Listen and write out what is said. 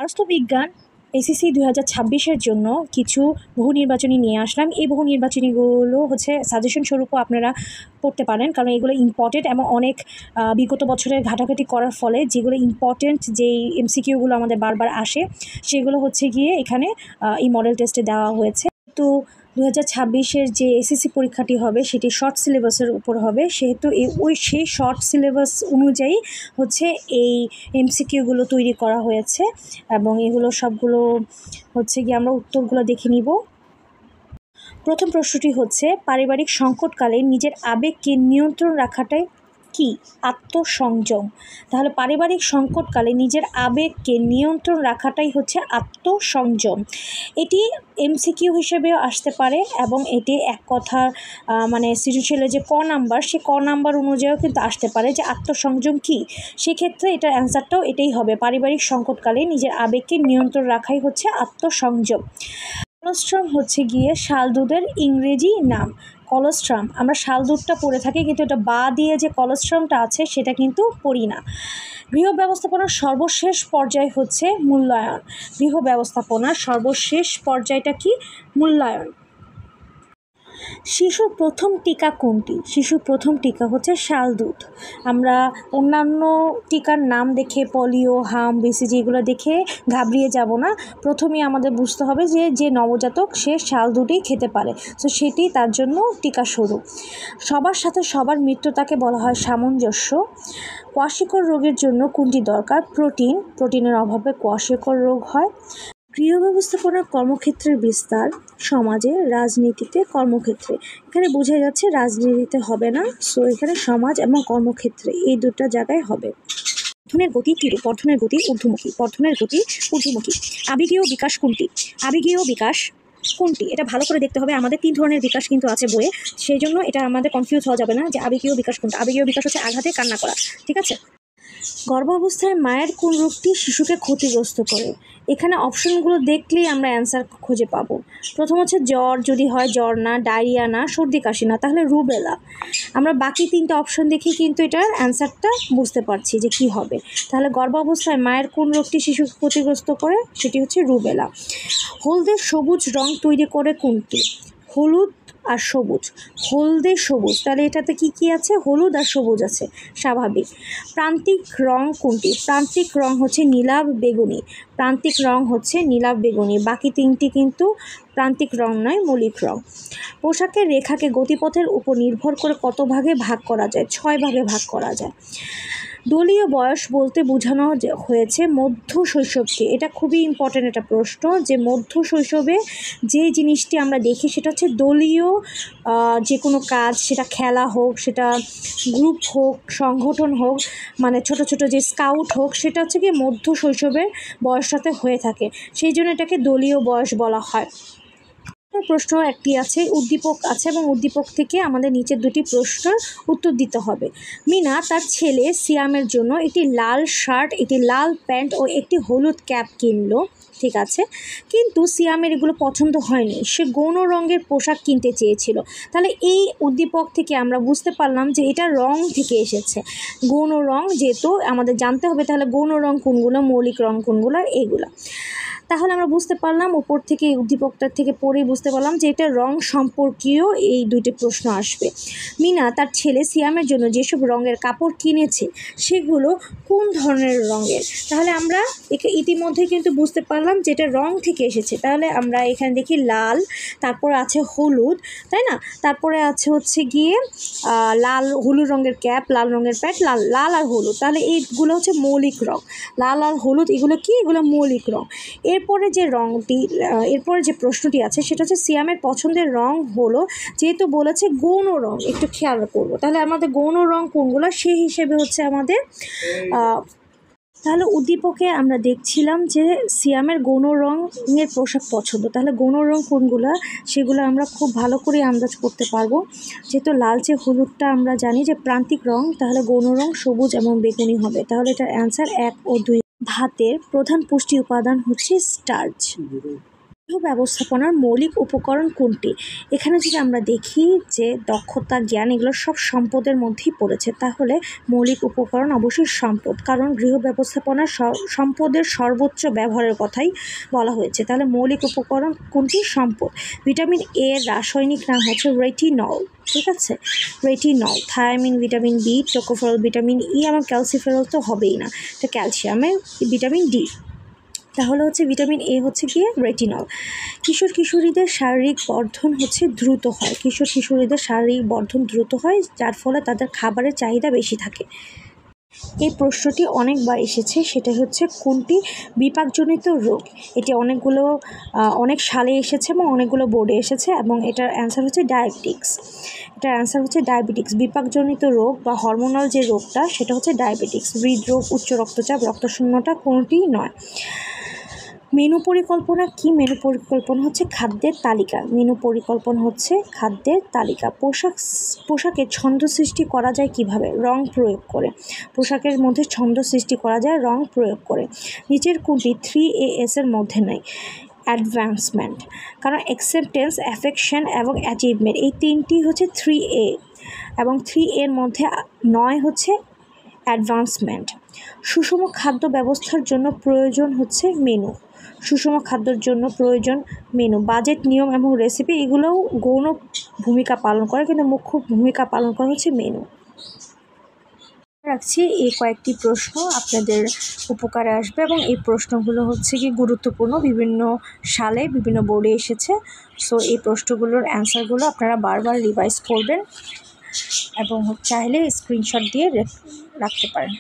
রাষ্ট্রবিজ্ঞান এসএসসি 2026-এর জন্য কিছু বহু নির্বাচনী নিয়ে আসলাম। এই বহু নির্বাচনীগুলো হচ্ছে সাজেশন স্বরূপও আপনারা পড়তে পারেন, কারণ এগুলো ইম্পর্টেন্ট এবং অনেক বিগত বছরের ঘাটাঘাটি করার ফলে যেগুলো ইম্পর্টেন্ট যেই এমসিকিউগুলো আমাদের বারবার আসে সেগুলো হচ্ছে গিয়ে এখানে এই মডেল টেস্টে দেওয়া হয়েছে। তো 2026-এর যে এসএসসি পরীক্ষাটি হবে সেটি শর্ট সিলেবাসের উপর হবে, সেহেতু সেই শর্ট সিলেবাস অনুযায়ী হচ্ছে এই এমসিকিউগুলো তৈরি করা হয়েছে এবং এগুলো সবগুলো হচ্ছে গিয়ে আমরা উত্তরগুলো দেখে নিব। প্রথম প্রশ্নটি হচ্ছে, পারিবারিক সংকটকালে নিজের আবেগকে নিয়ন্ত্রণ রাখাটাই কি? আত্মসংযম। তাহলে পারিবারিক সংকটকালে নিজের আবেগকে নিয়ন্ত্রণ রাখাটাই হচ্ছে আত্মসংযম। এটি এমসিকিউ হিসেবেও আসতে পারে এবং এটি এক কথার মানে সৃজনশীলের যে ক নাম্বার, সে ক নাম্বার অনুযায়ীও কিন্তু আসতে পারে যে আত্মসংযম কি। সেক্ষেত্রে এটার অ্যান্সারটাও এটাই হবে, পারিবারিক সংকটকালে নিজের আবেগকে নিয়ন্ত্রণ রাখাই হচ্ছে আত্মসংযম। কলস্ট্রাম হচ্ছে গিয়ে শালদুধের ইংরেজি নাম। কলস্ট্রাম আমরা শালদুধটা পড়ে থাকি, কিন্তু এটা বা দিয়ে যে কলস্ট্রামটা আছে সেটা কিন্তু পড়ি না। গৃহ ব্যবস্থাপনার সর্বশেষ পর্যায় হচ্ছে মূল্যায়ন। গৃহ ব্যবস্থাপনার সর্বশেষ পর্যায়টা কি? মূল্যায়ন। শিশুর প্রথম টিকা কোনটি? শিশুর প্রথম টিকা হচ্ছে শালদুধ। আমরা অন্যান্য টিকার নাম দেখে পোলিও, হাম, বিসিজি এগুলো দেখে ঘাবড়িয়ে যাব না। প্রথমেই আমাদের বুঝতে হবে যে নবজাতক সে শালদুধই খেতে পারে, তো সেটি তার জন্য টিকা স্বরূপ। সবার সাথে সবার মৃত্যুতাকে বলা হয় সামঞ্জস্য। কোয়াশিকর রোগের জন্য কোনটি দরকার? প্রোটিনের অভাবে কোয়াশিকর রোগ হয়। গৃহ ব্যবস্থাপনার কর্মক্ষেত্রের বিস্তার সমাজে, রাজনীতিতে, কর্মক্ষেত্রে। এখানে বোঝা যাচ্ছে রাজনীতিতে হবে না, সো এখানে সমাজ এবং কর্মক্ষেত্রে এই দুটো জায়গায় হবে। বর্ধনের গতি কিরূপ? বর্ধনের গতি ঊর্ধ্বমুখী। বর্ধনের গতি ঊর্ধ্বমুখী। আবেগীয় বিকাশ কোনটি? আবেগীয় বিকাশ কোনটি? এটা ভালো করে দেখতে হবে, আমাদের 3 ধরনের বিকাশ কিন্তু আছে বইয়ে, সেই জন্য এটা আমাদের কনফিউজ হওয়া যাবে না যে আবেগীয় বিকাশ কোনটা। আবেগীয় বিকাশ হচ্ছে আঘাতে কান্না করা, ঠিক আছে? গর্ভাবস্থায় মায়ের কোন রোগটি শিশুকে ক্ষতিগ্রস্ত করে? এখানে অপশনগুলো দেখলেই আমরা অ্যান্সার খুঁজে পাবো। প্রথম হচ্ছে জ্বর, যদি হয় জ্বর না, ডায়রিয়া না, সর্দি কাশি না, তাহলে রুবেলা। আমরা বাকি 3টা অপশন দেখে কিন্তু এটার অ্যান্সারটা বুঝতে পারছি যে কি হবে। তাহলে গর্ভাবস্থায় মায়ের কোন রোগটি শিশুকে ক্ষতিগ্রস্ত করে? সেটি হচ্ছে রুবেলা। হলদে সবুজ রং তৈরি করে কোনটি? হলুদ আর সবুজ। হলদে সবুজ, তাহলে এটাতে কি কি আছে? হলুদ আর সবুজ আছে, স্বাভাবিক। প্রান্তিক রং কোনটি? প্রান্তিক রং হচ্ছে নীলাভ বেগুনি। প্রান্তিক রং হচ্ছে নীলাভ বেগুনি। বাকি 3টি কিন্তু প্রান্তিক রং নয়, মৌলিক রং। পোশাকের রেখাকে গতিপথের উপর নির্ভর করে কত ভাগে ভাগ করা যায়? 6 ভাগে ভাগ করা যায়। দলীয় বয়স বলতে বোঝানো হয়েছে মধ্য শৈশবকে। এটা খুবই ইম্পর্ট্যান্ট একটা প্রশ্ন, যে মধ্য শৈশবে যে জিনিসটি আমরা দেখি সেটা হচ্ছে দলীয় যে কোনো কাজ, সেটা খেলা হোক, সেটা গ্রুপ হোক, সংগঠন হোক, মানে ছোট ছোট যে স্কাউট হোক, সেটা হচ্ছে কি মধ্য শৈশবের বয়সটাতে হয়ে থাকে, সেই জন্য এটাকে দলীয় বয়স বলা হয়। প্রশ্ন একটি আছে, উদ্দীপক আছে এবং উদ্দীপক থেকে আমাদের নিচের 2টি প্রশ্নের উত্তর দিতে হবে। মিনা তার ছেলে সিয়ামের জন্য একটি লাল শার্ট, একটি লাল প্যান্ট ও একটি হলুদ ক্যাপ কিনলো, ঠিক আছে, কিন্তু সিয়ামের এগুলো পছন্দ হয়নি, সে গৌণ রঙের পোশাক কিনতে চেয়েছিল। তাহলে এই উদ্দীপক থেকে আমরা বুঝতে পারলাম যে এটা রং থেকে এসেছে, গৌণ রং যেহেতু আমাদের জানতে হবে, তাহলে গৌণ রং কোনগুলো, মৌলিক রং কোনগুলো, এইগুলো। তাহলে আমরা বুঝতে পারলাম উপর থেকে উদ্দীপকটার থেকে পড়েই বুঝতে পারলাম যে এটা রং সম্পর্কীয় এই 2টি প্রশ্ন আসবে। মিনা তার ছেলে সিয়ামের জন্য যেসব রঙের কাপড় কিনেছে সেগুলো কোন ধরনের রঙের? তাহলে আমরা ইতিমধ্যে কিন্তু বুঝতে পারলাম যে এটা রং থেকে এসেছে। তাহলে আমরা এখানে দেখি লাল, তারপর আছে হলুদ, তাই না, তারপরে আছে হচ্ছে গিয়ে লাল, হলুদ রঙের ক্যাপ, লাল রঙের প্যান্ট, লাল আর হলুদ, তাহলে এইগুলো হচ্ছে মৌলিক রং। লাল আর হলুদ এগুলো কি? এগুলো মৌলিক রং। এরপরে যে প্রশ্নটি আছে সেটা হচ্ছে সিয়ামের পছন্দের রং হলো, যেহেতু বলেছে গৌণ রং, একটু খেয়াল করবো, তাহলে আমাদের গৌণ রং কোনগুলো সেই হিসেবে হচ্ছে আমাদের তাহলে উদ্দীপকে আমরা দেখছিলাম যে সিয়ামের গৌণ রঙের পোশাক পছন্দ, তাহলে গৌণ রং কোনগুলো সেগুলো আমরা খুব ভালো করে আন্দাজ করতে পারবো। যেহেতু লালচে হলুদটা আমরা জানি যে প্রান্তিক রং, তাহলে গৌণ রং সবুজ এবং বেগুনি হবে। তাহলে এটার অ্যান্সার 1 ও 2। ভাতের প্রধান পুষ্টি উপাদান হচ্ছে স্টার্চ। ব্যবস্থাপনার মৌলিক উপকরণ কোনটি? এখানে যদি আমরা দেখি যে দক্ষতা, জ্ঞান এগুলো সব সম্পদের মধ্যেই পড়েছে, তাহলে মৌলিক উপকরণ অবশ্যই সম্পদ, কারণ গৃহ ব্যবস্থাপনার সম্পদের সর্বোচ্চ ব্যবহারের কথাই বলা হয়েছে। তাহলে মৌলিক উপকরণ কোনটি? সম্পদ। ভিটামিন এ এর রাসায়নিক নাম হচ্ছে রেটিনল, ঠিক আছে, retinol. Thiamine, vitamin B, tocopherol, vitamin E এবং ক্যালসিফেরল তো হবেই না, এটা ক্যালসিয়ামের, ভিটামিন ডি। তাহলে হচ্ছে ভিটামিন এ হচ্ছে গিয়ে রেটিনল। কিশোর কিশোরীদের শারীরিক বর্ধন হচ্ছে দ্রুত হয়, কিশোর কিশোরীদের শারীরিক বর্ধন দ্রুত হয়, যার ফলে তাদের খাবারের চাহিদা বেশি থাকে। এই প্রশ্নটি অনেকবার এসেছে, সেটা হচ্ছে কোনটি বিপাকজনিত রোগ? এটি অনেক সালে এসেছে এবং অনেকগুলো বোর্ডে এসেছে, এবং এটার অ্যান্সার হচ্ছে ডায়াবেটিক্স। এটার অ্যান্সার হচ্ছে ডায়াবেটিক্স। বিপাকজনিত রোগ বা হরমোনাল যে রোগটা, সেটা হচ্ছে ডায়াবেটিক্স। হৃদরোগ, উচ্চ রক্তচাপ, রক্তশূন্যতা কোনোটিই নয়। মেনু পরিকল্পনা কি? মেনু পরিকল্পনা হচ্ছে খাদ্যের তালিকা। মেনু পরিকল্পনা হচ্ছে খাদ্যের তালিকা। পোশাকে ছন্দ সৃষ্টি করা যায় কিভাবে? রং প্রয়োগ করে। পোশাকের মধ্যে ছন্দ সৃষ্টি করা যায় রং প্রয়োগ করে। নিচের কোনটি 3 এর মধ্যে নেই? অ্যাডভান্সমেন্ট, কারণ অ্যাকসেপ্টেন্স, অ্যাফেকশন এবং অ্যাচিভমেন্ট এই তিনটি হচ্ছে 3A, এবং 3 এর মধ্যে নয় হচ্ছে অ্যাডভান্সমেন্ট। সুষম খাদ্য ব্যবস্থার জন্য প্রয়োজন হচ্ছে মেনু। সুষম খাদ্যের জন্য প্রয়োজন মেনু। বাজেট, নিয়ম এবং রেসিপি এগুলোও গৌণ ভূমিকা পালন করে, কিন্তু মুখ্য ভূমিকা পালন করে হচ্ছে মেনু। রাখছি এই কয়েকটি প্রশ্ন আপনাদের উপকারে আসবে, এবং এই প্রশ্নগুলো হচ্ছে কি গুরুত্বপূর্ণ, বিভিন্ন সালে বিভিন্ন বোর্ডে এসেছে। সো এই প্রশ্নগুলোর অ্যান্সারগুলো আপনারা বারবার রিভাইজ করবেন, এবং চাইলে স্ক্রিনশট দিয়ে রাখতে পারেন।